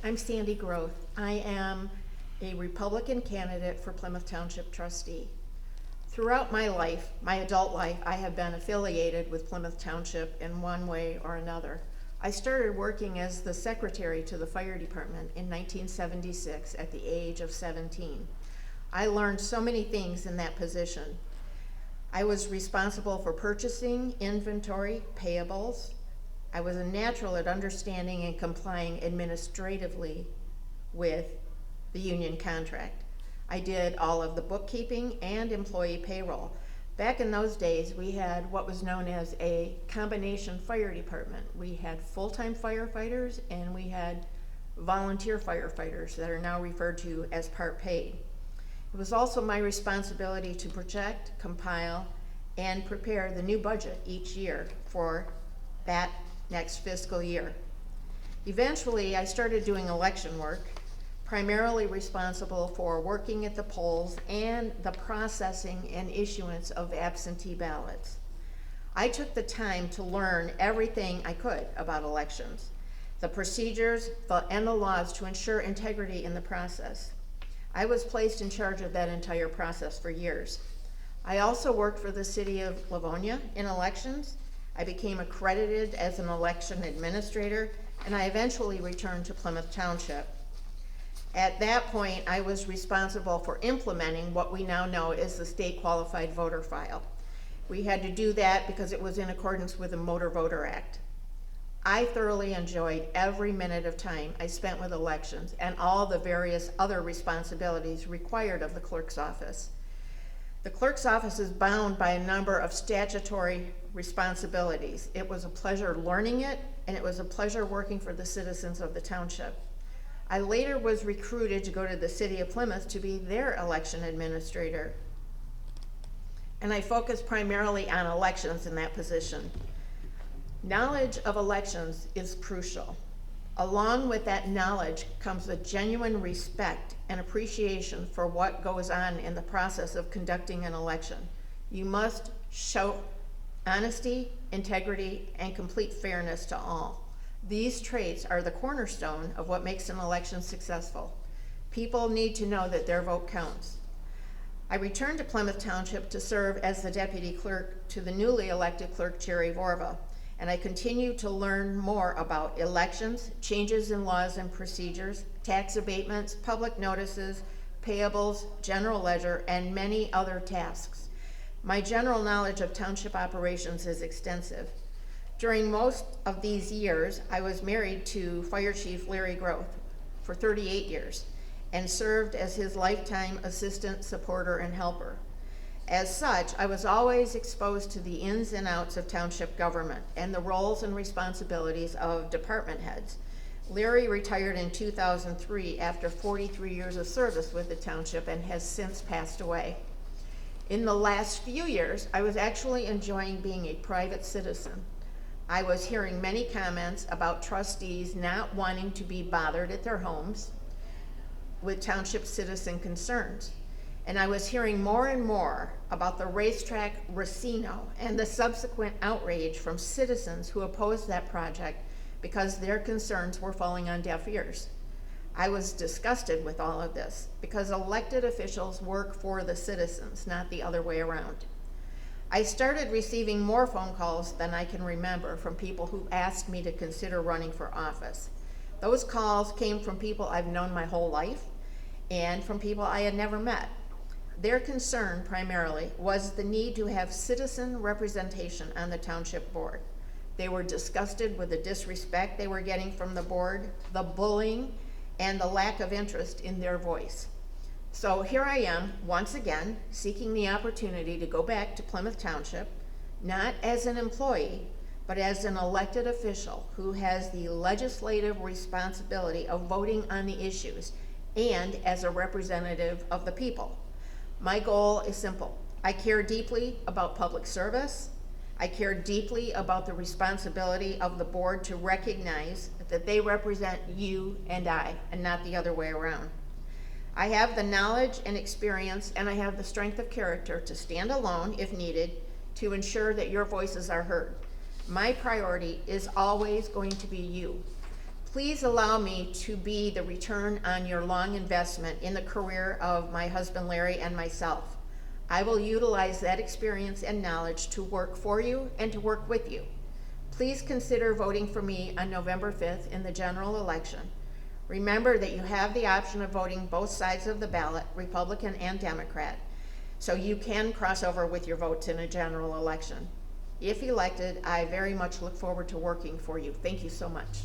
I'm Sandy Groth. I am a Republican candidate for Plymouth Township trustee. Throughout my life, my adult life, I have been affiliated with Plymouth Township in one way or another. I started working as the secretary to the fire department in 1976 at the age of 17. I learned so many things in that position. I was responsible for purchasing, inventory, payables. I was a natural at understanding and complying administratively with the union contract. I did all of the bookkeeping and employee payroll. Back in those days, we had what was known as a combination fire department. We had full-time firefighters and we had volunteer firefighters that are now referred to as part paid. It was also my responsibility to project, compile, and prepare the new budget each year for that next fiscal year. Eventually, I started doing election work, primarily responsible for working at the polls and the processing and issuance of absentee ballots. I took the time to learn everything I could about elections, the procedures and the laws to ensure integrity in the process. I was placed in charge of that entire process for years. I also worked for the city of Livonia in elections. I became accredited as an election administrator, and I eventually returned to Plymouth Township. At that point, I was responsible for implementing what we now know as the state qualified voter file. We had to do that because it was in accordance with the Motor Voter Act. I thoroughly enjoyed every minute of time I spent with elections and all the various other responsibilities required of the clerk's office. The clerk's office is bound by a number of statutory responsibilities. It was a pleasure learning it, and it was a pleasure working for the citizens of the township. I later was recruited to go to the city of Plymouth to be their election administrator, and I focused primarily on elections in that position. Knowledge of elections is crucial. Along with that knowledge comes a genuine respect and appreciation for what goes on in the process of conducting an election. You must show honesty, integrity, and complete fairness to all. These traits are the cornerstone of what makes an election successful. People need to know that their vote counts. I returned to Plymouth Township to serve as the deputy clerk to the newly elected clerk, Jerry Vorva, and I continue to learn more about elections, changes in laws and procedures, tax abatements, public notices, payables, general ledger, and many other tasks. My general knowledge of township operations is extensive. During most of these years, I was married to Fire Chief Larry Groth for 38 years and served as his lifetime assistant, supporter, and helper. As such, I was always exposed to the ins and outs of township government and the roles and responsibilities of department heads. Larry retired in 2003 after 43 years of service with the township and has since passed away. In the last few years, I was actually enjoying being a private citizen. I was hearing many comments about trustees not wanting to be bothered at their homes with township citizen concerns. And I was hearing more and more about the racetrack Racino and the subsequent outrage from citizens who opposed that project because their concerns were falling on deaf ears. I was disgusted with all of this because elected officials work for the citizens, not the other way around. I started receiving more phone calls than I can remember from people who asked me to consider running for office. Those calls came from people I've known my whole life and from people I had never met. Their concern primarily was the need to have citizen representation on the township board. They were disgusted with the disrespect they were getting from the board, the bullying, and the lack of interest in their voice. So here I am, once again, seeking the opportunity to go back to Plymouth Township, not as an employee, but as an elected official who has the legislative responsibility of voting on the issues and as a representative of the people. My goal is simple. I care deeply about public service. I care deeply about the responsibility of the board to recognize that they represent you and I, and not the other way around. I have the knowledge and experience, and I have the strength of character to stand alone if needed to ensure that your voices are heard. My priority is always going to be you. Please allow me to be the return on your long investment in the career of my husband Larry and myself. I will utilize that experience and knowledge to work for you and to work with you. Please consider voting for me on November 5th in the general election. Remember that you have the option of voting both sides of the ballot, Republican and Democrat, so you can cross over with your votes in a general election. If elected, I very much look forward to working for you. Thank you so much.